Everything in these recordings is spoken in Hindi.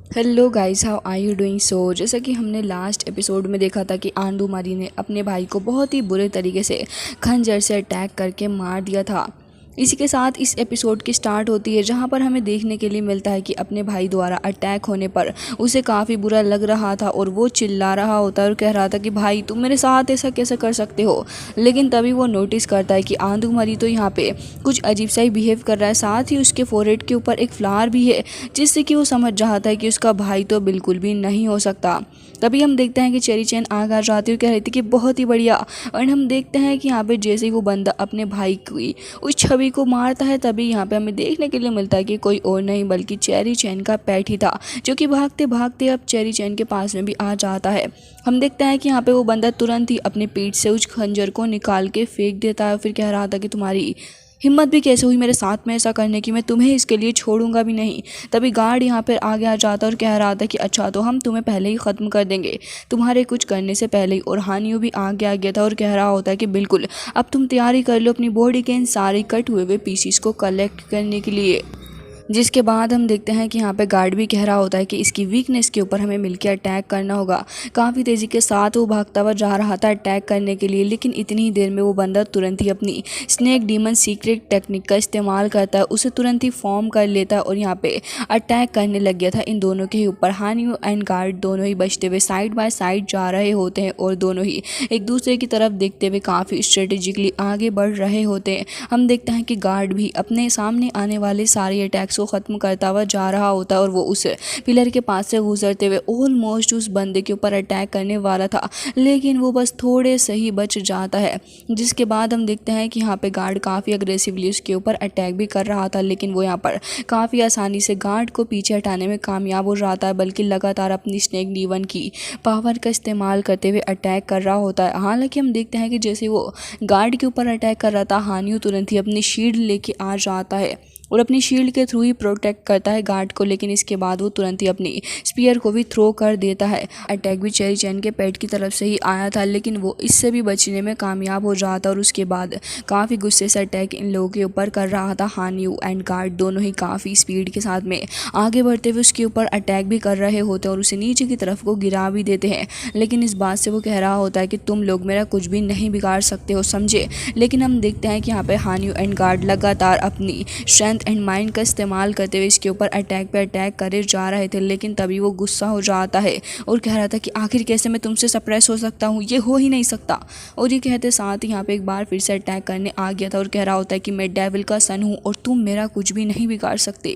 Hello guys, how are you doing. जैसा कि हमने लास्ट एपिसोड में देखा था कि आंडूमारी ने अपने भाई को बहुत ही बुरे तरीके से खंजर से अटैक करके मार दिया था। इसी के साथ इस एपिसोड की स्टार्ट होती है, जहां पर हमें देखने के लिए मिलता है कि अपने भाई द्वारा अटैक होने पर उसे काफ़ी बुरा लग रहा था और वो चिल्ला रहा होता है और कह रहा था कि भाई तुम मेरे साथ ऐसा कैसे कर सकते हो। लेकिन तभी वो नोटिस करता है कि आंडूमारी तो यहाँ पे कुछ अजीब सा ही बिहेव कर रहा है, साथ ही उसके फोरहेड के ऊपर एक फ्लावर भी है, जिससे कि वो समझ जाता है कि उसका भाई तो बिल्कुल भी नहीं हो सकता। तभी हम देखते हैं कि चेरी चैन आग आ जाती है और कह रही थी कि बहुत ही बढ़िया। और हम देखते हैं कि यहाँ पे जैसे ही वो बंदा अपने भाई की उस छवि को मारता है, तभी यहाँ पे हमें देखने के लिए मिलता है कि कोई और नहीं बल्कि चेरी चैन का पेट ही था, जो कि भागते भागते अब चेरी चैन के पास में भी आ जाता है। हम देखते हैं कि यहाँ पे वो बंदा तुरंत ही अपने पीठ से उस खंजर को निकाल के फेंक देता है, फिर कह रहा था कि तुम्हारी हिम्मत भी कैसे हुई मेरे साथ में ऐसा करने की, मैं तुम्हें इसके लिए छोड़ूंगा भी नहीं। तभी गार्ड यहाँ पर आगे आ जाता और कह रहा था कि अच्छा तो हम तुम्हें पहले ही ख़त्म कर देंगे, तुम्हारे कुछ करने से पहले ही। और हानियो भी आगे आ गया था और कह रहा होता है कि बिल्कुल अब तुम तैयारी कर लो अपनी बॉडी के इन सारे कट हुए पीसीस को कलेक्ट करने के लिए। जिसके बाद हम देखते हैं कि यहाँ पे गार्ड भी कह रहा होता है कि इसकी वीकनेस के ऊपर हमें मिलकर अटैक करना होगा। काफ़ी तेज़ी के साथ वो भागता हुआ जा रहा था अटैक करने के लिए, लेकिन इतनी ही देर में वो बंदा तुरंत ही अपनी स्नेक डीमन सीक्रेट टेक्निक का इस्तेमाल करता है, उसे तुरंत ही फॉर्म कर लेता है और यहाँ पे अटैक करने लग गया था इन दोनों के ही ऊपर। हानियो एंड गार्ड दोनों ही बचते हुए साइड बाय साइड जा रहे होते हैं और दोनों ही एक दूसरे की तरफ देखते हुए काफ़ी स्ट्रेटेजिकली आगे बढ़ रहे होते हैं। हम देखते हैं कि गार्ड भी अपने सामने आने वाले सारे अटैक्स को ख़त्म करता हुआ जा रहा होता है और वो उस पिलर के पास से गुजरते हुए ऑलमोस्ट उस बंदे के ऊपर अटैक करने वाला था, लेकिन वो बस थोड़े से ही बच जाता है। जिसके बाद हम देखते हैं कि यहाँ पे गार्ड काफ़ी अग्रेसिवली उसके ऊपर अटैक भी कर रहा था, लेकिन वो यहाँ पर काफ़ी आसानी से गार्ड को पीछे हटाने में कामयाब हो जाता है, बल्कि लगातार अपनी स्नेक डीवन की पावर का इस्तेमाल करते हुए अटैक कर रहा होता है। हालांकि हम देखते हैं कि जैसे वो गार्ड के ऊपर अटैक कर रहा था, हानियो तुरंत ही अपनी शील्ड लेके आ जाता है और अपनी शील्ड के थ्रू ही प्रोटेक्ट करता है गार्ड को, लेकिन इसके बाद वो तुरंत ही अपनी स्पीयर को भी थ्रो कर देता है। अटैक भी चेरी चैन के पेट की तरफ से ही आया था, लेकिन वो इससे भी बचने में कामयाब हो जाता और उसके बाद काफ़ी गुस्से से अटैक इन लोगों के ऊपर कर रहा था। हानियो एंड गार्ड दोनों ही काफ़ी स्पीड के साथ में आगे बढ़ते हुए उसके ऊपर अटैक भी कर रहे होते हैं और उसे नीचे की तरफ को गिरा भी देते हैं, लेकिन इस बात से वो कह रहा होता है कि तुम लोग मेरा कुछ भी नहीं बिगाड़ सकते हो, समझे। लेकिन हम देखते हैं कि यहाँ पे हानियो एंड गार्ड लगातार अपनी स्ट्रेंथ एंड माइंड का इस्तेमाल करते हुए इसके ऊपर अटैक पे अटैक करे जा रहे थे, लेकिन तभी वो गुस्सा हो जाता है और कह रहा था कि आखिर कैसे मैं तुमसे सप्रेस हो सकता हूँ, ये हो ही नहीं सकता। और ये कहते साथ ही यहाँ पे एक बार फिर से अटैक करने आ गया था और कह रहा होता है कि मैं डेविल का सन हूँ और तुम मेरा कुछ भी नहीं बिगाड़ सकते।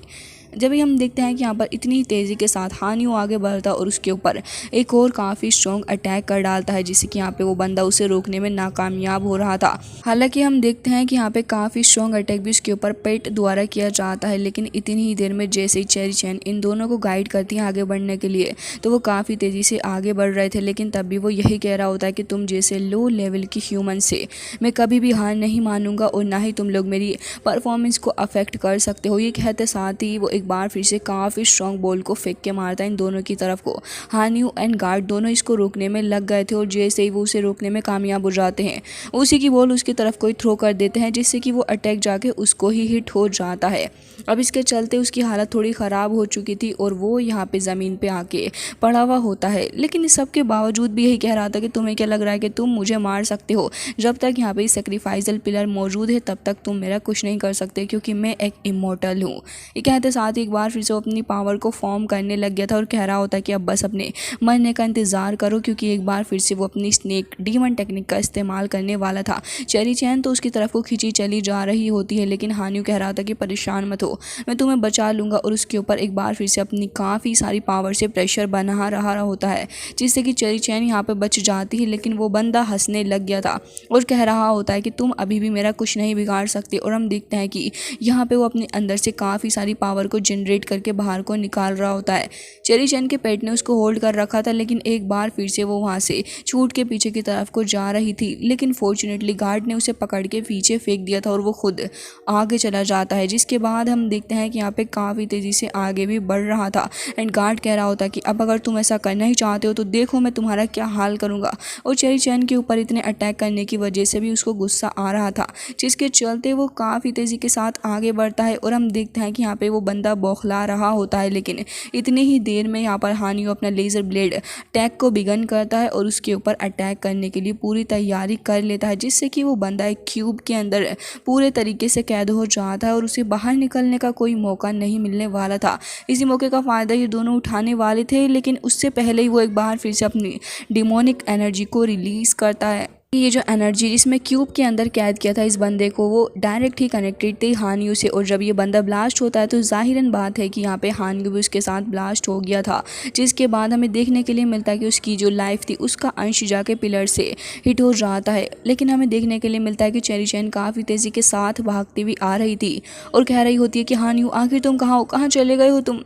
जब भी हम देखते हैं कि यहाँ पर इतनी तेज़ी के साथ हानियो आगे बढ़ता और उसके ऊपर एक और काफ़ी स्ट्रॉन्ग अटैक कर डालता है, जिससे कि यहाँ पे वो बंदा उसे रोकने में नाकामयाब हो रहा था। हालांकि हम देखते हैं कि यहाँ पे काफ़ी स्ट्रॉन्ग अटैक भी उसके ऊपर पेट द्वारा किया जाता है, लेकिन इतनी ही देर में जैसे ही चेरी चैन इन दोनों को गाइड करती है आगे बढ़ने के लिए, तो वो काफ़ी तेज़ी से आगे बढ़ रहे थे, लेकिन तब भी वो यही कह रहा होता है कि तुम जैसे लो लेवल की ह्यूमन से मैं कभी भी हार नहीं मानूंगा और ना ही तुम लोग मेरी परफॉर्मेंस को अफेक्ट कर सकते हो। ये कहते साथ ही वो एक बार फिर से काफ़ी स्ट्रॉन्ग बॉल को फेंक के मारता है इन दोनों की तरफ को। हानियो एंड गार्ड दोनों इसको रोकने में लग गए थे और जैसे ही वो उसे रोकने में कामयाब हो जाते हैं, उसी की बॉल उसकी तरफ कोई थ्रो कर देते हैं, जिससे कि वो अटैक जाके उसको ही हिट हो जाता है। अब इसके चलते उसकी हालत थोड़ी ख़राब हो चुकी थी और वो यहाँ पे ज़मीन पे आके पड़ा हुआ होता है, लेकिन इस सब के बावजूद भी यही कह रहा था कि तुम्हें क्या लग रहा है कि तुम मुझे मार सकते हो, जब तक यहाँ पे सेक्रीफाइसल पिलर मौजूद है तब तक तुम मेरा कुछ नहीं कर सकते, क्योंकि मैं एक इमोर्टल हूँ। ये कहते साथ ही एक बार फिर से अपनी पावर को फॉर्म करने लग गया था और कह रहा होता है कि अब बस अपने मरने का इंतज़ार करो, क्योंकि एक बार फिर से वो अपनी स्नेक डीमन टेक्निक का इस्तेमाल करने वाला था। चेरी चैन तो उसकी तरफ को खींची चली जा रही होती है, लेकिन हानियो कह रहा था कि परेशान मत हो, मैं तुम्हें बचा लूँगा, और उसके ऊपर एक बार फिर से अपनी काफ़ी सारी पावर से प्रेशर बना रहा होता है, जिससे कि चेरी चैन यहाँ पर बच जाती है। लेकिन वो बंदा हंसने लग गया था और कह रहा होता है कि तुम अभी भी मेरा कुछ नहीं बिगाड़ सकते। और हम देखते हैं कि यहाँ पे वो अपने अंदर से काफ़ी सारी पावर को जनरेट करके बाहर को निकाल रहा होता है। चेरी चैन के पेट ने उसको होल्ड कर रखा था, लेकिन एक बार फिर से वो वहाँ से छूट के पीछे की तरफ को जा रही थी, लेकिन फॉर्चुनेटली गार्ड ने उसे पकड़ के पीछे फेंक दिया था और वो खुद आगे चला जाता है। जिसके बाद हम देखते हैं कि यहाँ पे काफ़ी तेज़ी से आगे भी बढ़ रहा था एंड गार्ड कह रहा होता है कि अब अगर तुम ऐसा करना ही चाहते हो तो देखो मैं तुम्हारा क्या हाल करूँगा। और चेरी चैन के ऊपर इतने अटैक करने की वजह से भी उसको गुस्सा आ रहा था, जिसके चलते वो काफ़ी तेज़ी के साथ आगे बढ़ता है और हम देखते हैं कि यहाँ पे वो बंदा ज़्यादा बौखला रहा होता है, लेकिन इतनी ही देर में यहाँ पर हानियो अपना लेज़र ब्लेड टैग को बिगन करता है और उसके ऊपर अटैक करने के लिए पूरी तैयारी कर लेता है, जिससे कि वो बंदा एक क्यूब के अंदर पूरे तरीके से कैद हो जाता है और उसे बाहर निकलने का कोई मौका नहीं मिलने वाला था। इसी मौके का फ़ायदा ये दोनों उठाने वाले थे, लेकिन उससे पहले ही वो एक बार फिर से अपनी डिमोनिक एनर्जी को रिलीज़ करता है। ये जो एनर्जी जिसमें क्यूब के अंदर कैद किया था इस बंदे को, वो डायरेक्ट ही कनेक्टेड थी हानियो से, और जब ये बंदा ब्लास्ट होता है तो ज़ाहिरन बात है कि यहाँ पे हानियो भी उसके साथ ब्लास्ट हो गया था, जिसके बाद हमें देखने के लिए मिलता है कि उसकी जो लाइफ थी उसका अंश जाके पिलर से हिट हो जाता है। लेकिन हमें देखने के लिए मिलता है कि चेरी चैन काफ़ी तेज़ी के साथ भागती हुई आ रही थी और कह रही होती है कि हानियो आखिर तुम कहाँ हो, कहाँ चले गए हो तुम।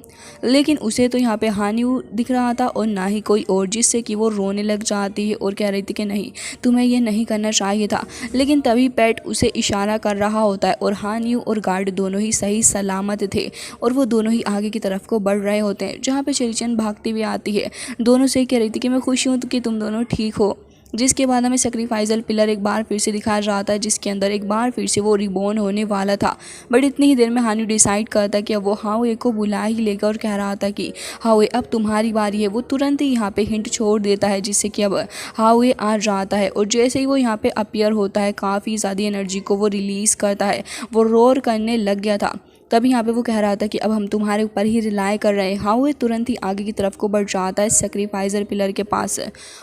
लेकिन उसे तो यहाँ पे हानियो दिख रहा था और ना ही कोई और, जिससे कि वो रोने लग जाती है और कह रही थी कि नहीं, तुम्हें ये नहीं करना चाहिए था। लेकिन तभी पेट उसे इशारा कर रहा होता है और हानियो और गार्ड दोनों ही सही सलामत थे और वो दोनों ही आगे की तरफ को बढ़ रहे होते हैं, जहाँ पे चेरी चैन भागती हुई आती है, दोनों से कह रही थी कि मैं खुश हूँ कि तुम दोनों ठीक हो। जिसके बाद हमें सैक्रिफाइसल पिलर एक बार फिर से दिखाया जाता है, जिसके अंदर एक बार फिर से वो रिबॉर्न होने वाला था। बट इतनी ही देर में हानियो डिसाइड करता कि अब वो हाउए को बुला ही लेगा और कह रहा था कि हाउए अब तुम्हारी बारी है। वो तुरंत ही यहाँ पे हिंट छोड़ देता है, जिससे कि अब हाउए आ जाता है और जैसे ही वो यहाँ पे अपीयर होता है काफ़ी ज़्यादा एनर्जी को वो रिलीज़ करता है। वो रोर करने लग गया था। तभी यहाँ पे वो कह रहा था कि अब हम तुम्हारे ऊपर ही रिलाई कर रहे हैं। हाउए तुरंत ही आगे की तरफ को बढ़ जाता है सैक्रिफाइसर पिलर के पास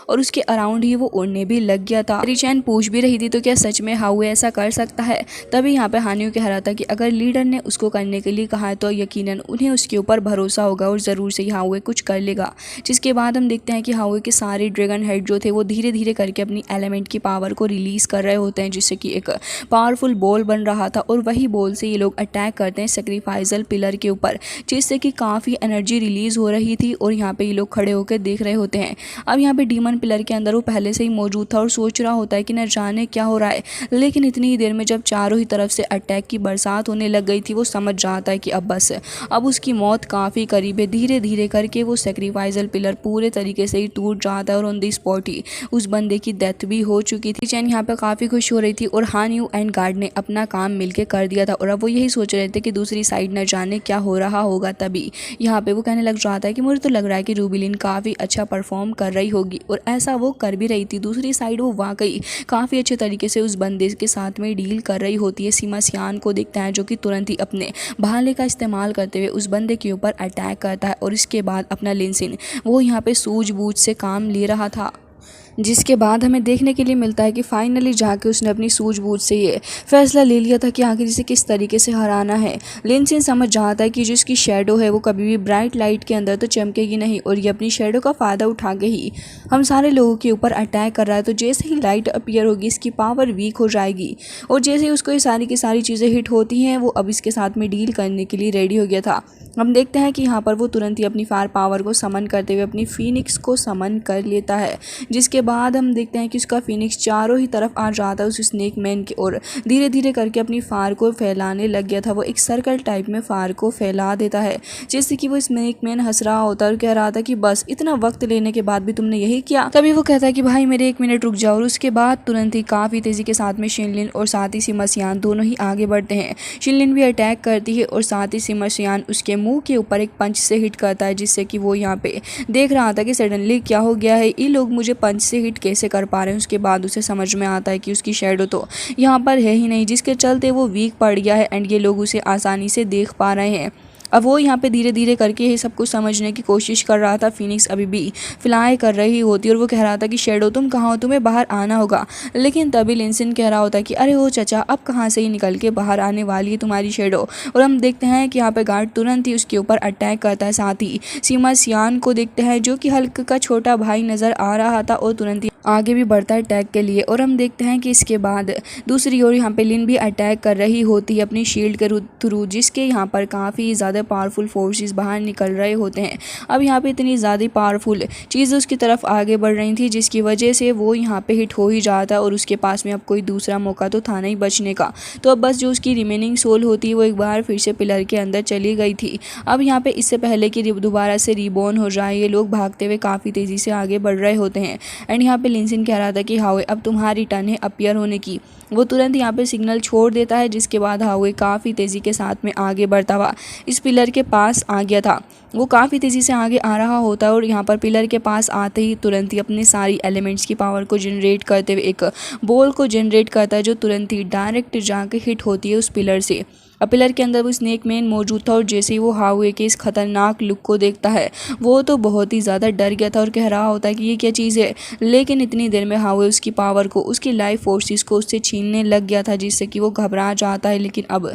और उसके अराउंड ही वो उड़ने भी लग गया था। चेरी चैन पूछ भी रही थी तो क्या सच में हाउए ऐसा कर सकता है। तभी यहाँ पे हानियो कह रहा था कि अगर लीडर ने उसको करने के लिए कहा है तो यकीनन उन्हें उसके ऊपर भरोसा होगा और ज़रूर से हाउए कुछ कर लेगा। जिसके बाद हम देखते हैं कि हाउए के सारे ड्रैगन हेड जो थे वो धीरे धीरे करके अपनी एलिमेंट की पावर को रिलीज़ कर रहे होते हैं, जिससे कि एक पावरफुल बॉल बन रहा था और वही बॉल से ये लोग अटैक करते हैं सैक्रिफाइसल पिलर के ऊपर, जिससे कि काफ़ी एनर्जी रिलीज़ हो रही थी और यहाँ पे ये लोग खड़े होकर देख रहे होते हैं। अब यहाँ पे डीमन पिलर के अंदर वो पहले से ही मौजूद था और सोच रहा होता है कि न जाने क्या हो रहा है। लेकिन इतनी ही देर में जब चारों ही तरफ से अटैक की बरसात होने लग गई थी, वो समझ जाता है कि अब बस अब उसकी मौत काफ़ी करीब है। धीरे धीरे करके वो सैक्रिफाइसल पिलर पूरे तरीके से ही टूट जाता है और ऑन द स्पॉट ही उस बंदे की डेथ भी हो चुकी थी। चैन यहाँ पर काफ़ी खुश हो रही थी और हानियो एंड गार्ड ने अपना काम मिलकर कर दिया था और अब वो यही सोच रहे थे कि दूसरी साइड न जाने क्या हो रहा होगा। तभी यहाँ पे वो कहने लग जाता है कि मुझे तो लग रहा है कि रूबिलिन काफ़ी अच्छा परफॉर्म कर रही होगी और ऐसा वो कर भी रही थी। दूसरी साइड वो वाकई काफ़ी अच्छे तरीके से उस बंदे के साथ में डील कर रही होती है। सीमा सियान को देखता है जो कि तुरंत ही अपने भाले का इस्तेमाल करते हुए उस बंदे के ऊपर अटैक करता है और इसके बाद अपना लिनसिन वो यहाँ पे सूझबूझ से काम ले रहा था। जिसके बाद हमें देखने के लिए मिलता है कि फाइनली जाके उसने अपनी सूझबूझ से ये फैसला ले लिया था कि आखिर इसे किस तरीके से हराना है। लिनसिन समझ जाता है कि जो इसकी शेडो है वो कभी भी ब्राइट लाइट के अंदर तो चमकेगी नहीं और ये अपनी शेडो का फ़ायदा उठा के ही हम सारे लोगों के ऊपर अटैक कर रहा है। तो जैसे ही लाइट अपीयर होगी इसकी पावर वीक हो जाएगी और जैसे ही उसको ये सारी की सारी चीज़ें हिट होती हैं वो अब इसके साथ में डील करने के लिए रेडी हो गया था। हम देखते हैं कि यहाँ पर वो तुरंत ही अपनी फायर पावर को समन करते हुए अपनी फीनिक्स को समन कर लेता है। जिसके बाद हम देखते हैं कि उसका फीनिक्स चारों ही तरफ आ जाता है उस स्नेक मैन की ओर, धीरे धीरे करके अपनी फायर को फैलाने लग गया था। वो एक सर्कल टाइप में फायर को फैला देता है, जिससे कि वो स्नेक मैन हंस रहा होता है और कह रहा था कि बस इतना वक्त लेने के बाद भी तुमने यही किया। तभी वो कहता है कि भाई मेरे 1 मिनट रुक जाओ और उसके बाद तुरंत ही काफ़ी तेज़ी के साथ में शिनलिन और साथ ही सीमा सियान दोनों ही आगे बढ़ते हैं। शिनलिन भी अटैक करती है और साथ ही सीमा सियान उसके मुंह के ऊपर एक पंच से हिट करता है, जिससे कि वो यहाँ पे देख रहा था कि सडनली क्या हो गया है, ये लोग मुझे पंच से हिट कैसे कर पा रहे हैं। उसके बाद उसे समझ में आता है कि उसकी शेडो तो यहाँ पर है ही नहीं, जिसके चलते वो वीक पड़ गया है एंड ये लोग उसे आसानी से देख पा रहे हैं। अब वो यहाँ पे धीरे धीरे करके ये सब कुछ समझने की कोशिश कर रहा था। फिनिक्स अभी भी फ्लाई कर रही होती और वो कह रहा था कि शेडो तुम कहाँ हो, तुम्हें बाहर आना होगा। लेकिन तभी लिनसिन कह रहा होता है कि अरे ओ चाचा अब कहाँ से ही निकल के बाहर आने वाली है तुम्हारी शेडो। और हम देखते हैं कि यहाँ पे गार्ड तुरंत ही उसके ऊपर अटैक करता है। साथ ही सीमा सियान को देखते हैं जो कि हल्क का छोटा भाई नज़र आ रहा था और तुरंत ही आगे भी बढ़ता है अटैक के लिए। और हम देखते हैं कि इसके बाद दूसरी ओर यहाँ पे लिन भी अटैक कर रही होती है अपनी शील्ड के थ्रू, जिसके यहाँ पर काफ़ी ज़्यादा पावरफुल फोर्सेस बाहर निकल रहे होते हैं। अब यहाँ पे इतनी ज़्यादा पावरफुल चीज़ें उसकी तरफ आगे बढ़ रही थी, जिसकी वजह से वो यहाँ पे हिट हो ही जाता और उसके पास में अब कोई दूसरा मौका तो था नहीं बचने का। तो अब बस जो उसकी रिमेनिंग सोल होती है वो एक बार फिर से पिलर के अंदर चली गई थी। अब यहाँ पे इससे पहले कि दोबारा से रिबॉर्न हो जाए ये लोग भागते हुए काफ़ी तेज़ी से आगे बढ़ रहे होते हैं एंड यहाँ पे लिंसिन कह रहा था कि हावे अब तुम्हारी टर्न है अपीयर होने की। वो तुरंत यहाँ पे सिग्नल छोड़ देता है, जिसके बाद हावे काफ़ी तेज़ी के साथ में आगे बढ़ता हुआ इस पिलर के पास आ गया था। वो काफ़ी तेज़ी से आगे आ रहा होता है और यहाँ पर पिलर के पास आते ही तुरंत ही अपनी सारी एलिमेंट्स की पावर को जनरेट करते हुए एक बॉल को जनरेट करता है, जो तुरंत ही डायरेक्ट जाके हिट होती है उस पिलर से। अब पिलर के अंदर वो स्नेक मैन मौजूद था और जैसे ही वो हावे के इस खतरनाक लुक को देखता है, वो तो बहुत ही ज़्यादा डर गया था और कह रहा होता है कि ये क्या चीज़ है। लेकिन इतनी देर में हावे उसकी पावर को, उसकी लाइफ फोर्सेस को उससे छीनने लग गया था, जिससे कि वो घबरा जाता है। लेकिन अब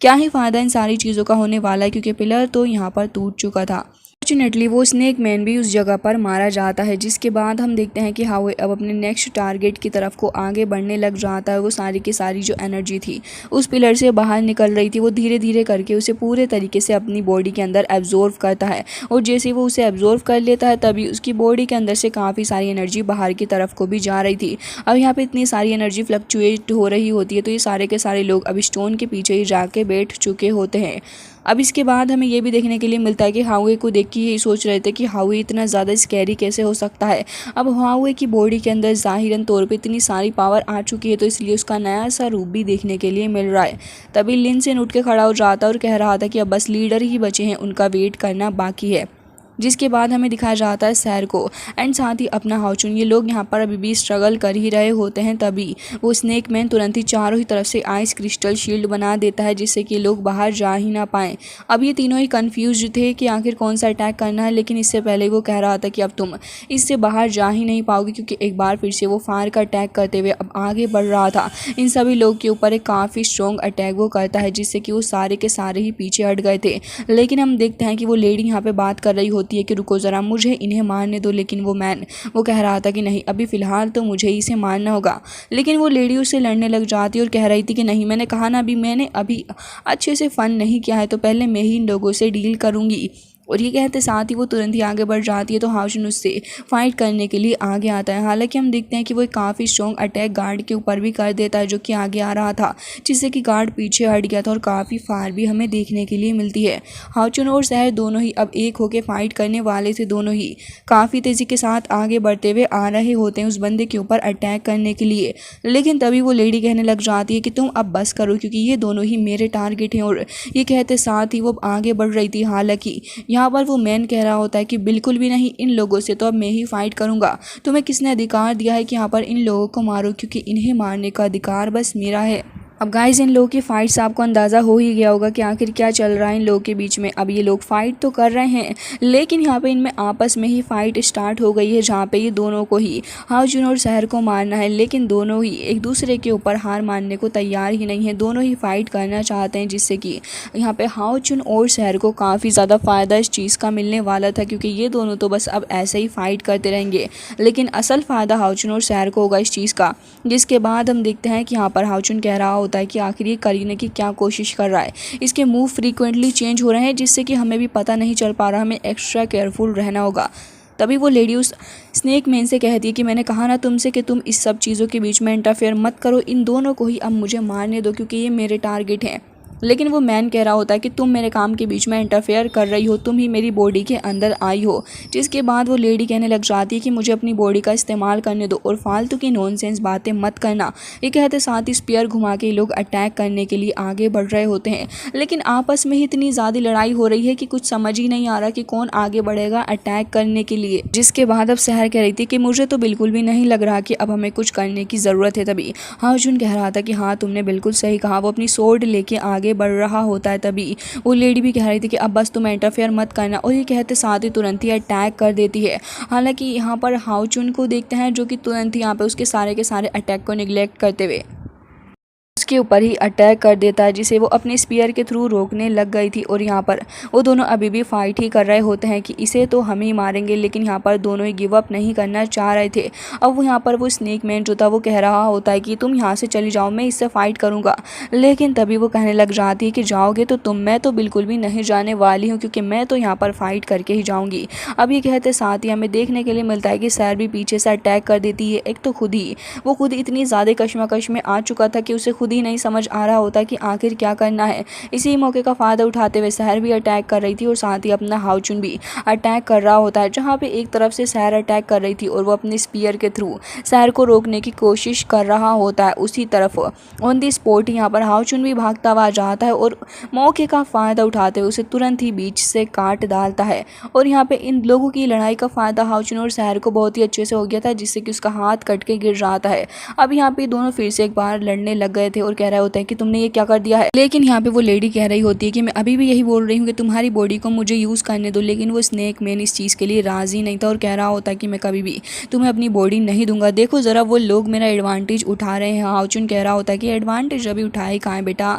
क्या ही फ़ायदा इन सारी चीज़ों का होने वाला है, क्योंकि पिलर तो यहाँ पर टूट चुका था। फॉर्चुनेटली वो स्नेक मैन भी उस जगह पर मारा जाता है, जिसके बाद हम देखते हैं कि हावे अब अपने नेक्स्ट टारगेट की तरफ को आगे बढ़ने लग जाता है। वो सारी की सारी जो एनर्जी थी उस पिलर से बाहर निकल रही थी, वो धीरे धीरे करके उसे पूरे तरीके से अपनी बॉडी के अंदर एब्जॉर्व करता है। और जैसे वो उसे एब्जॉर्व कर लेता है, तभी उसकी बॉडी के अंदर से काफ़ी सारी एनर्जी बाहर की तरफ को भी जा रही थी। अब यहाँ पर इतनी सारी एनर्जी फ्लक्चुएट हो रही होती है, तो ये सारे के सारे लोग अब स्टोन के पीछे ही जाके बैठ चुके होते हैं। अब इसके बाद हमें ये भी देखने के लिए मिलता है कि हावे को देख के यही सोच रहे थे कि हावे इतना ज़्यादा स्कैरी कैसे हो सकता है। अब हावे की बॉडी के अंदर ज़ाहिरन तौर पे इतनी सारी पावर आ चुकी है, तो इसलिए उसका नया सा रूप भी देखने के लिए मिल रहा है। तभी लिंसिन उठ के खड़ा हो जाता और कह रहा था कि अब बस लीडर ही बचे हैं, उनका वेट करना बाकी है। जिसके बाद हमें दिखाया जाता है सैर को एंड साथ ही अपना हाउचुन। ये लोग यहाँ पर अभी भी स्ट्रगल कर ही रहे होते हैं, तभी वो स्नेक मैन तुरंत ही चारों ही तरफ से आइस क्रिस्टल शील्ड बना देता है, जिससे कि लोग बाहर जा ही ना पाएँ। अब ये तीनों ही कन्फ्यूज थे कि आखिर कौन सा अटैक करना है, लेकिन इससे पहले वो कह रहा था कि अब तुम इससे बाहर जा ही नहीं पाओगे, क्योंकि एक बार फिर से वो फायर का अटैक करते हुए अब आगे बढ़ रहा था। इन सभी लोग के ऊपर एक काफ़ी स्ट्रॉन्ग अटैक वो करता है, जिससे कि वो सारे के सारे ही पीछे हट गए थे। लेकिन हम देखते हैं कि वो लेडी यहाँ पे बात कर रही होती है कि रुको ज़रा, मुझे इन्हें मारने दो। लेकिन वो मैन वो कह रहा था कि नहीं, अभी फ़िलहाल तो मुझे इसे मारना होगा। लेकिन वो लेडी उससे लड़ने लग जाती और कह रही थी कि नहीं, मैंने कहा ना, अभी मैंने अभी अच्छे से फ़न नहीं किया है, तो पहले मैं ही इन लोगों से डील करूँगी। और ये कहते साथ ही वो तुरंत ही आगे बढ़ जाती है, तो हाउचुन उससे फाइट करने के लिए आगे आता है। हालांकि हम देखते हैं कि वो एक काफ़ी स्ट्रॉन्ग अटैक गार्ड के ऊपर भी कर देता है, जो कि आगे आ रहा था, जिससे कि गार्ड पीछे हट गया था और काफ़ी फायर भी हमें देखने के लिए मिलती है। हाउचुन और सहर दोनों ही अब एक होकर फाइट करने वाले थे। दोनों ही काफ़ी तेज़ी के साथ आगे बढ़ते हुए आ रहे होते हैं उस बंदे के ऊपर अटैक करने के लिए। लेकिन तभी वो लेडी कहने लग जाती है कि तुम अब बस करो, क्योंकि ये दोनों ही मेरे टारगेट हैं। और ये कहते साथ ही वो आगे बढ़ रही थी। हालांकि यहाँ पर वो मैन कह रहा होता है कि बिल्कुल भी नहीं, इन लोगों से तो अब मैं ही फाइट करूंगा। तुम्हें किसने अधिकार दिया है कि यहाँ पर इन लोगों को मारो, क्योंकि इन्हें मारने का अधिकार बस मेरा है। अब गाइस, इन लोगों की फाइट से आपको अंदाज़ा हो ही गया होगा कि आखिर क्या चल रहा है इन लोगों के बीच में। अब ये लोग फाइट तो कर रहे हैं, लेकिन यहाँ पे इनमें आपस में ही फाइट स्टार्ट हो गई है, जहाँ पे ये दोनों को ही हाउचुन और सहर को मारना है। लेकिन दोनों ही एक दूसरे के ऊपर हार मानने को तैयार ही नहीं है, दोनों ही फाइट करना चाहते हैं, जिससे कि यहाँ पे हाउचुन और सहर को काफ़ी ज़्यादा फ़ायदा इस चीज़ का मिलने वाला था, क्योंकि ये दोनों तो बस अब ऐसे ही फाइट करते रहेंगे। लेकिन असल फ़ायदा हाउचुन और सहर को होगा इस चीज़ का। जिसके बाद हम देखते हैं कि यहाँ पर हाउचुन कह रहा होता है कि आखिर ये करने की क्या कोशिश कर रहा है। इसके मूव फ्रीक्वेंटली चेंज हो रहे हैं, जिससे कि हमें भी पता नहीं चल पा रहा, हमें एक्स्ट्रा केयरफुल रहना होगा। तभी वो लेडी उस स्नेक मैन से कहती है कि मैंने कहा ना तुमसे कि तुम इस सब चीज़ों के बीच में इंटरफेयर मत करो, इन दोनों को ही अब मुझे मारने दो, क्योंकि ये मेरे टारगेट हैं। लेकिन वो मैन कह रहा होता है कि तुम मेरे काम के बीच में इंटरफेयर कर रही हो, तुम ही मेरी बॉडी के अंदर आई हो। जिसके बाद वो लेडी कहने लग जाती है कि मुझे अपनी बॉडी का इस्तेमाल करने दो और फालतू की नॉनसेंस बातें मत करना। ये कहते साथ ही स्पीयर घुमा के लोग अटैक करने के लिए आगे बढ़ रहे होते हैं। लेकिन आपस में ही इतनी ज़्यादा लड़ाई हो रही है कि कुछ समझ ही नहीं आ रहा कि कौन आगे बढ़ेगा अटैक करने के लिए। जिसके बाद अब सहर कह रही थी कि मुझे तो बिल्कुल भी नहीं लग रहा कि अब हमें कुछ करने की ज़रूरत है। तभी हाउचुन कह रहा था कि हाँ, तुमने बिल्कुल सही कहा। वो अपनी सोर्ड लेके आगे बढ़ रहा होता है। तभी वो लेडी भी कह रही थी कि अब बस तुम इंटरफेयर मत करना, और ये कहते साथ ही तुरंत ही अटैक कर देती है। हालांकि यहाँ पर हाउचुन को देखते हैं, जो कि तुरंत ही यहाँ पे उसके सारे के सारे अटैक को निगलेक्ट करते हुए उसके ऊपर ही अटैक कर देता है, जिसे वो अपने स्पीयर के थ्रू रोकने लग गई थी। और यहाँ पर वो दोनों अभी भी फाइट ही कर रहे होते हैं कि इसे तो हम ही मारेंगे, लेकिन यहाँ पर दोनों ही गिव अप नहीं करना चाह रहे थे। अब वो यहाँ पर वो स्नेक मैन जो था वो कह रहा होता है कि तुम यहाँ से चली जाओ, मैं इससे फ़ाइट करूँगा। लेकिन तभी वो कहने लग जाती है कि जाओगे तो मैं तो बिल्कुल भी नहीं जाने वाली हूँ, क्योंकि मैं तो यहाँ पर फाइट करके ही जाऊँगी। अब ये कहते साथ ही हमें देखने के लिए मिलता है कि सैर भी पीछे से अटैक कर देती है। एक तो वो खुद इतनी ज़्यादा कश्मकश में आ चुका था कि उसे खुद खुद ही नहीं समझ आ रहा होता कि आखिर क्या करना है। इसी मौके का फ़ायदा उठाते हुए शहर भी अटैक कर रही थी और साथ ही अपना हाउचुन भी अटैक कर रहा होता है, जहाँ पे एक तरफ से शहर अटैक कर रही थी और वो अपने स्पीयर के थ्रू शहर को रोकने की कोशिश कर रहा होता है। उसी तरफ ऑन दी स्पॉट यहाँ पर हाउचुन भी भागता हुआ जाता है और मौके का फ़ायदा उठाते हुए उसे तुरंत ही बीच से काट डालता है। और यहाँ पे इन लोगों की लड़ाई का फ़ायदा हाउचुन और शहर को बहुत ही अच्छे से हो गया था, जिससे कि उसका हाथ कट के गिर जाता है। अब यहाँ पे दोनों फिर से एक बार लड़ने लग गए थे और कह रहे होते हैं कि तुमने ये क्या कर दिया है। लेकिन यहाँ पे वो लेडी कह रही होती है कि मैं अभी भी यही बोल रही हूँ कि तुम्हारी बॉडी को मुझे यूज़ करने दो। लेकिन वो स्नेक मैन इस चीज़ के लिए राज़ी नहीं था और कह रहा होता है कि मैं कभी भी तुम्हें अपनी बॉडी नहीं दूंगा। देखो ज़रा वो लोग मेरा एडवांटेज उठा रहे हैं। हाउचुन कह रहा होता है कि एडवांटेज अभी उठाए कहाँ है बेटा।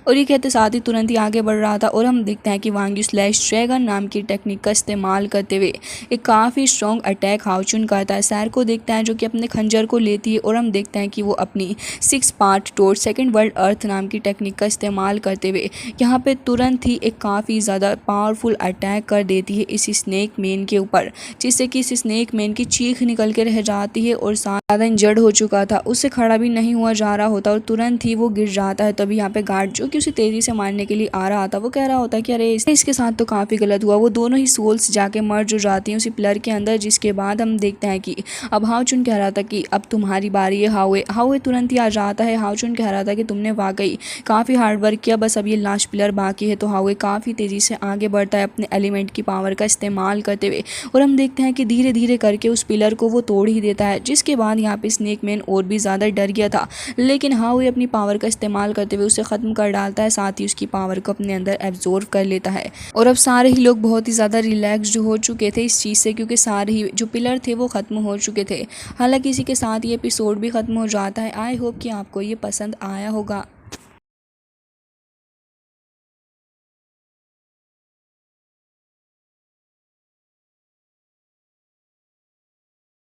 और ये कहते साथ ही तुरंत ही आगे बढ़ रहा था और हम देखते हैं कि वांग्यू स्लैश ड्रैगन नाम की टेक्निक का इस्तेमाल करते हुए एक काफ़ी स्ट्रॉन्ग अटैक हाउचुन करता है। सैर को देखते हैं जो कि अपने खंजर को लेती है और हम देखते हैं कि वो अपनी 6 पार्ट टोर सेकंड वर्ल्ड अर्थ नाम की टेक्निक का इस्तेमाल करते हुए यहाँ पे तुरंत ही एक काफ़ी ज़्यादा पावरफुल अटैक कर देती है इस स्नेक मैन के ऊपर, जिससे कि इस स्नेक मैन की चीख निकल के रह जाती है और ज़्यादा इंजर्ड हो चुका था, उससे खड़ा भी नहीं हुआ जा रहा होता और तुरंत ही वो गिर जाता है। तभी यहाँ पे गार्ड जो कि उसे तेज़ी से मारने के लिए आ रहा था वो कह रहा होता है कि अरे इसके साथ तो काफ़ी गलत हुआ। वो दोनों ही सोल्स जाके मर्ज हो जाती हैं उसी पिलर के अंदर, जिसके बाद हम देखते हैं कि अब हाउचुन कह रहा था कि अब तुम्हारी बारी है। हाउए तुरंत ही आ जाता है। हाउचुन कह रहा था कि तुमने वाकई काफ़ी हार्ड वर्क किया, बस अब ये लास्ट पिलर बाकी है। तो हाउए काफ़ी तेज़ी से आगे बढ़ता है अपने एलिमेंट की पावर का इस्तेमाल करते हुए और हम देखते हैं कि धीरे धीरे करके उस पिलर को वो तोड़ ही देता है, जिसके बाद यहाँ पे स्नेक मैन और भी ज़्यादा डर गया था। लेकिन हाउए अपनी पावर का इस्तेमाल करते हुए उसे ख़त्म कर डालता है, साथ ही उसकी पावर को अपने अंदर एब्जॉर्व कर लेता है। और अब सारे ही लोग बहुत ही ज़्यादा रिलैक्स्ड हो चुके थे इस चीज़ से, क्योंकि सारे ही जो पिलर थे वो ख़त्म हो चुके थे। हालांकि इसी के साथ ये एपिसोड भी ख़त्म हो जाता है। आई होप कि आपको ये पसंद आया होगा।